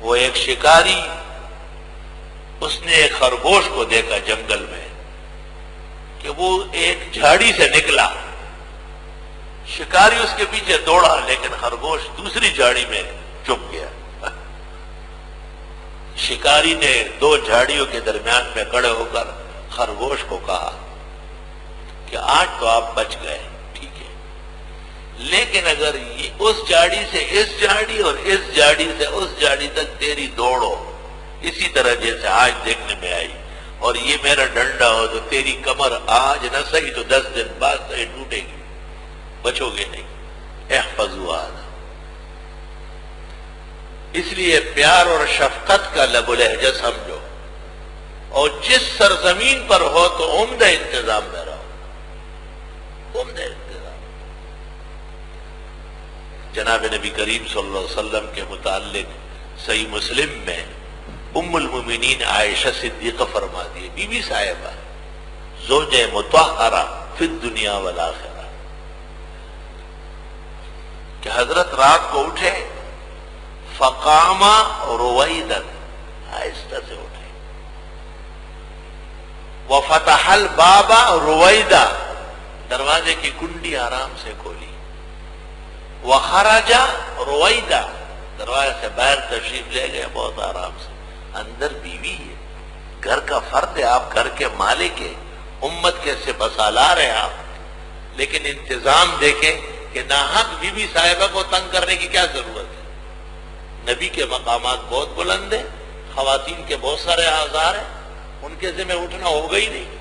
وہ ایک شکاری، اس نے ایک خرگوش کو دیکھا جنگل میں کہ وہ ایک جھاڑی سے نکلا، شکاری اس کے پیچھے دوڑا لیکن خرگوش دوسری جھاڑی میں چھپ گیا۔ شکاری نے دو جھاڑیوں کے درمیان میں کھڑے ہو کر خرگوش کو کہا کہ آج تو آپ بچ گئے، ٹھیک ہے، لیکن اگر اس جھاڑی سے اس جھاڑی اور اس جھاڑی سے اس جھاڑی تک تیری دوڑ ہو اسی طرح جیسے آج دیکھنے میں آئی، اور یہ میرا ڈنڈا ہو تو تیری کمر آج نہ صحیح تو 10 دن بعد صحیح ٹوٹے گی، بچو گے نہیں۔ احفظوا هذا۔ اس لیے پیار اور شفقت کا لب و لہجہ سمجھو، اور جس سرزمین پر ہو تو عمدہ انتظام میں رہو، عمدہ انتظام۔ جناب نبی کریم صلی اللہ علیہ وسلم کے متعلق صحیح مسلم میں ام المومنین عائشہ صدیقہ فرماتی ہے، بی بی صاحبہ زوجہ مطہرہ فی الدنیا والآخرہ، کہ حضرت رات کو اٹھے فقام رویدا، آہستہ سے اٹھے، وفتح الباب رویدا، دروازے کی کنڈی آرام سے کھولی، وخرج رویدا، دروازے سے باہر تشریف لے گئے بہت آرام سے۔ اندر بیوی ہے، گھر کا فرد ہے، آپ گھر کے مالک ہیں، امت کے سپاسالار ہیں آپ، لیکن انتظام دیکھیں کہ ناحق بی بی صاحبہ کو تنگ کرنے کی کیا ضرورت ہے۔ نبی کے مقامات بہت بلند ہیں، خواتین کے بہت سارے آزار ہیں، ان کے ذمہ اٹھنا ہوگا ہی نہیں۔